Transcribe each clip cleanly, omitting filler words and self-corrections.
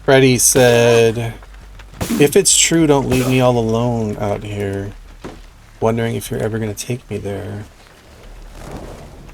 Freddy said, if it's true, don't leave me all alone out here. Wondering if you're ever going to take me there.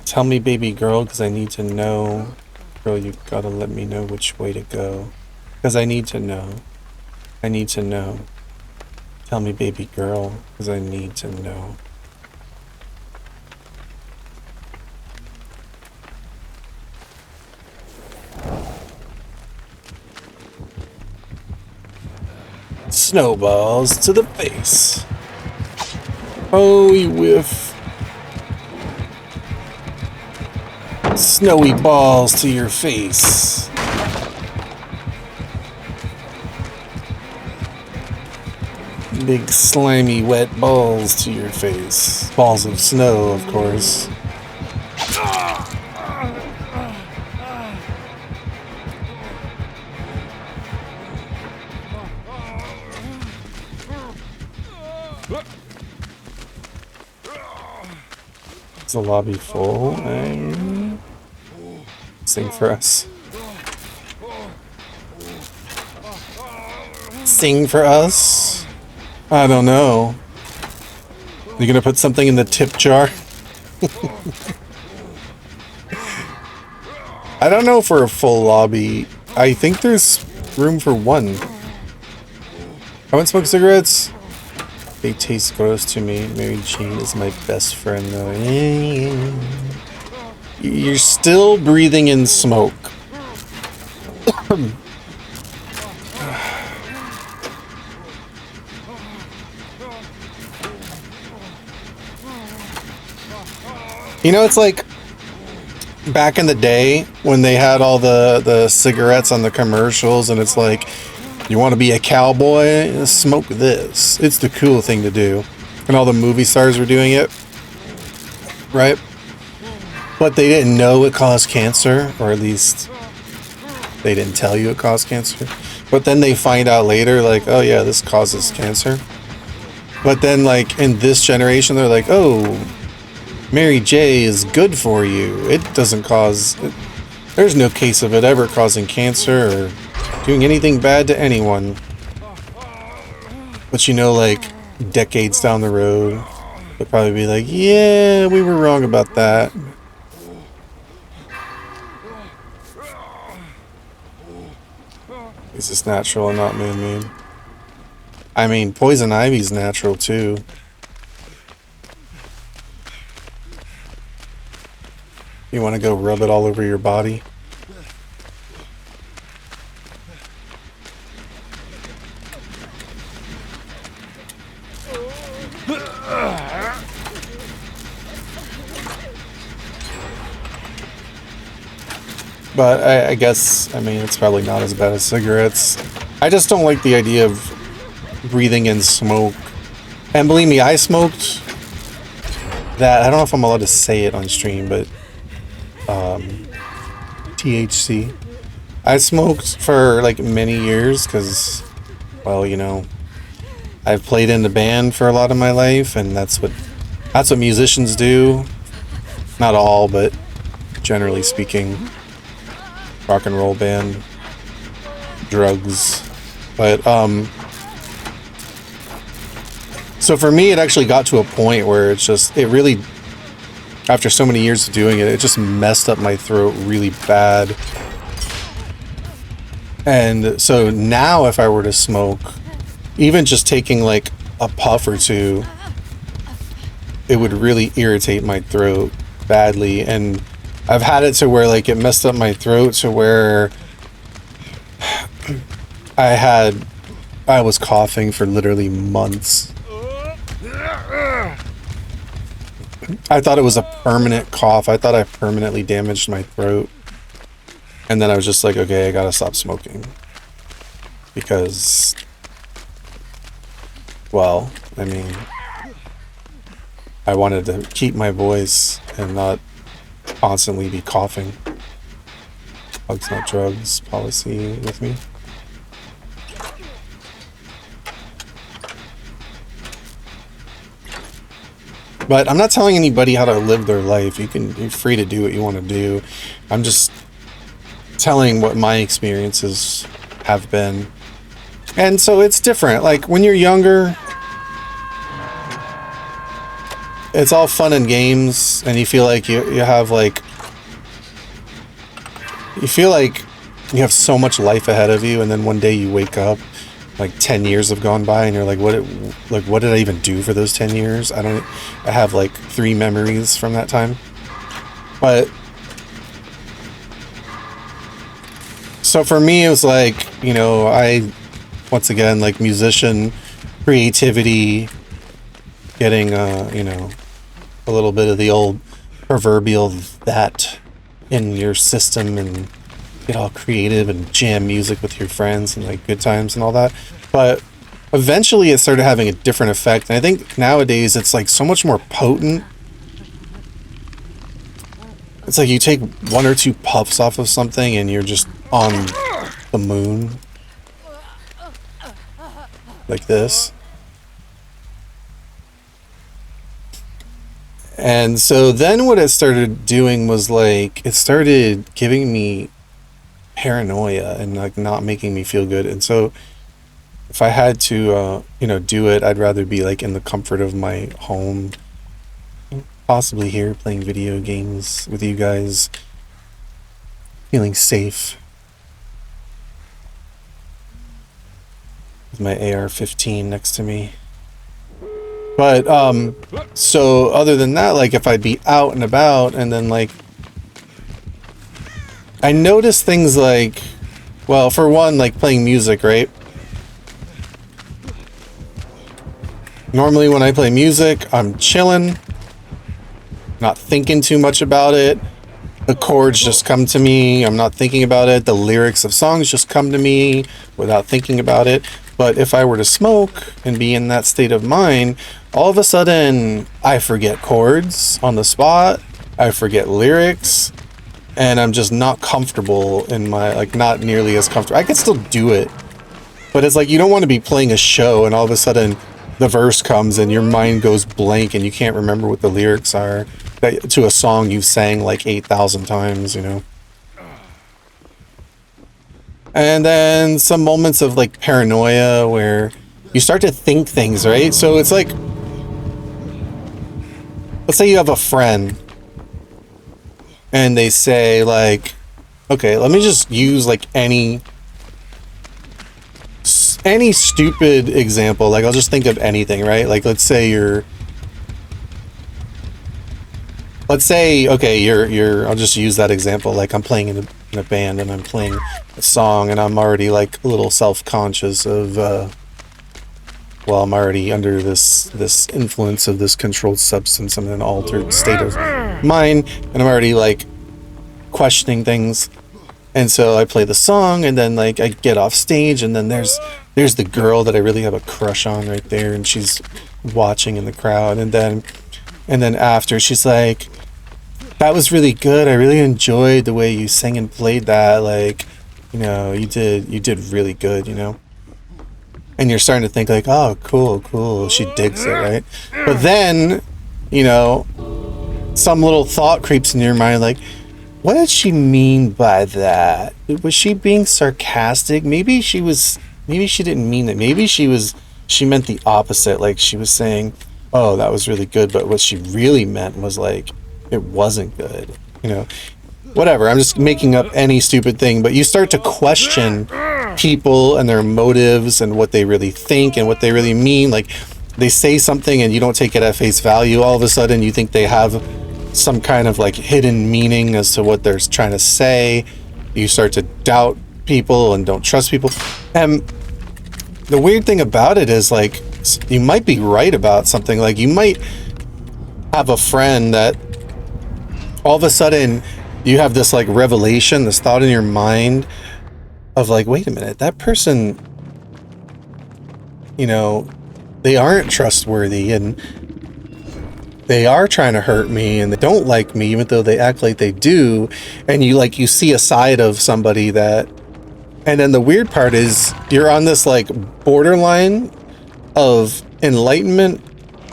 Tell me, baby girl, because I need to know. Girl, you gotta let me know which way to go. Because I need to know. I need to know. Tell me, baby girl, because I need to know. Snowballs to the face. Oh, you whiff. Snowy balls to your face. Big slimy wet balls to your face. Balls of snow, of course. Is the lobby full? Sing for us. Sing for us? I don't know. You gonna put something in the tip jar? I don't know for a full lobby. I think there's room for one. I won't smoke cigarettes. They taste gross to me. Mary Jane is my best friend though. You're still breathing in smoke. You know, it's like back in the day when they had all the cigarettes on the commercials, and it's like, you want to be a cowboy? Smoke this. It's the cool thing to do. And all the movie stars were doing it. Right? But they didn't know it caused cancer, or at least they didn't tell you it caused cancer. But then they find out later, like, oh yeah, this causes cancer. But then, like, in this generation, they're like, oh, Mary J is good for you. It doesn't cause... There's no case of it ever causing cancer or doing anything bad to anyone. But you know, like, decades down the road, they'll probably be like, yeah, we were wrong about that. Is this natural and not man-made? I mean, poison ivy's natural too. You want to go rub it all over your body? But I guess, I mean, it's probably not as bad as cigarettes. I just don't like the idea of breathing in smoke. And believe me, I smoked that. I don't know if I'm allowed to say it on stream, but THC. I smoked for like many years because, well, you know, I've played in the band for a lot of my life, and that's what musicians do. Not all, but generally speaking. Rock and roll band, drugs, but so for me it actually got to a point where it really, after so many years of doing it, it just messed up my throat really bad. And so now if I were to smoke, even just taking like a puff or two, it would really irritate my throat badly. And I've had it to where like it messed up my throat to where I was coughing for literally months. I thought it was a permanent cough. I thought I permanently damaged my throat. And then I was just like, okay, I gotta stop smoking. Because, well, I mean, I wanted to keep my voice and not constantly be coughing. Hugs not drugs policy with me. But I'm not telling anybody how to live their life. You're free to do what you want to do. I'm just telling what my experiences have been. And so it's different. Like when you're younger, it's all fun and games, and you feel like you have like, you feel like you have so much life ahead of you, and then one day you wake up, like 10 years have gone by, and you're like, what did I even do for those 10 years? I have like 3 memories from that time. But so for me, it was like, you know, once again, like musician, creativity, getting, you know, a little bit of the old proverbial that in your system and get all creative and jam music with your friends and like good times and all that. But eventually it started having a different effect. And I think nowadays it's like so much more potent. It's like you take 1 or 2 puffs off of something and you're just on the moon. Like this. And so then what it started doing was like, it started giving me paranoia and like not making me feel good. And so if I had to, you know, do it, I'd rather be like in the comfort of my home, possibly here playing video games with you guys, feeling safe with my AR-15 next to me. But so other than that, like if I'd be out and about and then like I noticed things like, well, for one, like playing music, right? Normally when I play music, I'm chilling, not thinking too much about it. The chords just come to me. I'm not thinking about it. The lyrics of songs just come to me without thinking about it. But if I were to smoke and be in that state of mind, all of a sudden I forget chords on the spot. I forget lyrics. And I'm just not comfortable in my, like, not nearly as comfortable. I can still do it. But it's like you don't want to be playing a show and all of a sudden the verse comes and your mind goes blank and you can't remember what the lyrics are to a song you've sang like 8,000 times, you know. And then some moments of like paranoia where you start to think things, right? So it's like, let's say you have a friend and they say like, okay, let me just use like any stupid example. Like I'll just think of anything, right? Like let's say I'll just use that example. Like I'm playing in a band and I'm playing a song and I'm already like a little self-conscious of, well, I'm already under this influence of this controlled substance. I'm in an altered state of mind and I'm already like questioning things. And so I play the song and then like I get off stage and then there's the girl that I really have a crush on right there and she's watching in the crowd and then after she's like, that was really good. I really enjoyed the way you sang and played that. Like, you know, you did really good, you know? And you're starting to think like, oh, cool. She digs it, right? But then, you know, some little thought creeps in your mind like, what did she mean by that? Was she being sarcastic? Maybe she didn't mean that. Maybe she meant the opposite. Like she was saying, oh, that was really good. But what she really meant was like, it wasn't good, you know, whatever. I'm just making up any stupid thing, but you start to question people and their motives and what they really think and what they really mean. Like they say something and you don't take it at face value. All of a sudden you think they have some kind of like hidden meaning as to what they're trying to say. You start to doubt people and don't trust people. And the weird thing about it is like, you might be right about something. Like you might have a friend that all of a sudden you have this like revelation, this thought in your mind of like, wait a minute, that person, you know, they aren't trustworthy and they are trying to hurt me and they don't like me even though they act like they do. And you see a side of somebody that, and then the weird part is you're on this like borderline of enlightenment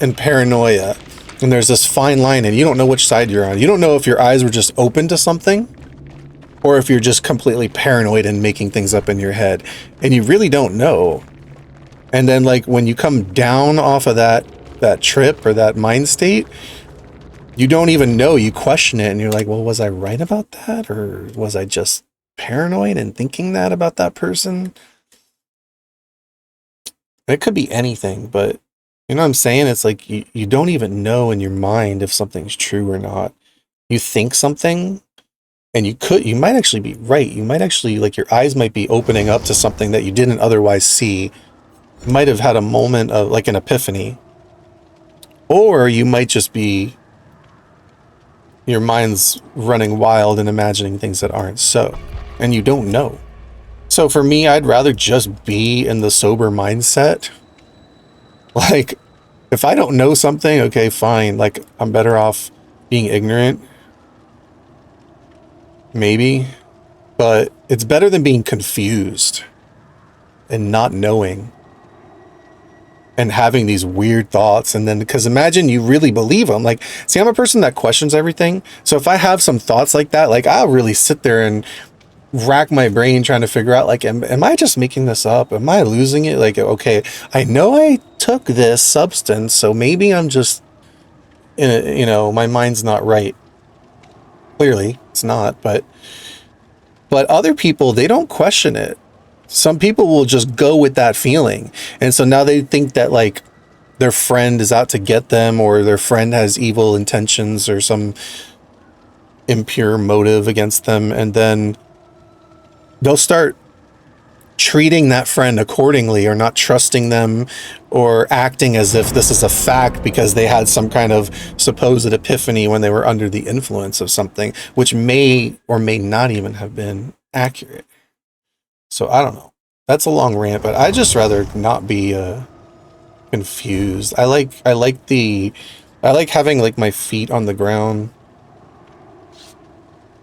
and paranoia. And there's this fine line and you don't know which side you're on. You don't know if your eyes were just open to something or if you're just completely paranoid and making things up in your head and you really don't know. And then like when you come down off of that trip or that mind state, you don't even know, you question it and you're like, well, was I right about that, or was I just paranoid and thinking that about that person? It could be anything, but you know what I'm saying? It's like you don't even know in your mind if something's true or not. You think something, and you might actually be right. You might actually, like, your eyes might be opening up to something that you didn't otherwise see. You might have had a moment of like an epiphany. Or you might just be, your mind's running wild and imagining things that aren't so. And you don't know. So for me, I'd rather just be in the sober mindset. Like, if I don't know something, okay, fine. Like, I'm better off being ignorant. Maybe. But it's better than being confused and not knowing and having these weird thoughts. And then, because imagine you really believe them. Like, see, I'm a person that questions everything. So if I have some thoughts like that, like, I'll really sit there and rack my brain trying to figure out, like, am I just making this up? Am I losing it? Like, okay, I know I took this substance, so maybe I'm just in a, you know, my mind's not right. Clearly it's not, but other people, they don't question it. Some people will just go with that feeling. And so now they think that, like, their friend is out to get them, or their friend has evil intentions or some impure motive against them. And then they'll start treating that friend accordingly, or not trusting them, or acting as if this is a fact because they had some kind of supposed epiphany when they were under the influence of something, which may or may not even have been accurate. So I don't know. That's a long rant, but I just rather not be confused. I like having, like, my feet on the ground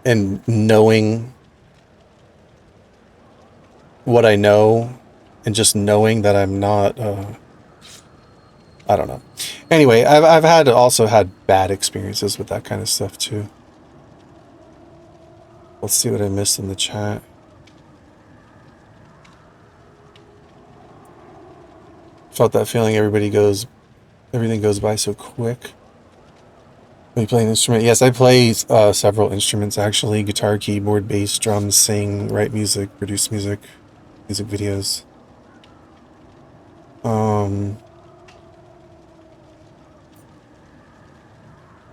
and knowing what I know, and just knowing that I'm not I don't know. Anyway, I've also had bad experiences with that kind of stuff too. Let's see what I missed in the chat. Felt that feeling. Everything goes by so quick. Are you play an instrument? Yes, I play several instruments actually: guitar, keyboard, bass, drums, sing, write music, produce music videos.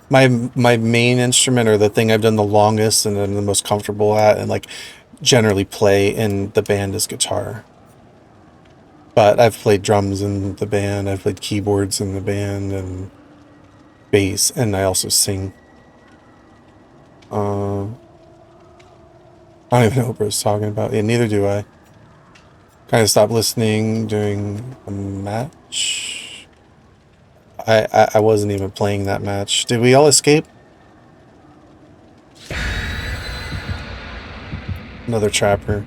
My main instrument, or the thing I've done the longest and I'm the most comfortable at, and like generally play in the band, is guitar. But I've played drums in the band, I've played keyboards in the band, and bass, and I also sing. I don't even know what Bro's talking about. Yeah, neither do I. Kind of stopped listening during a match. I wasn't even playing that match. Did we all escape? Another trapper.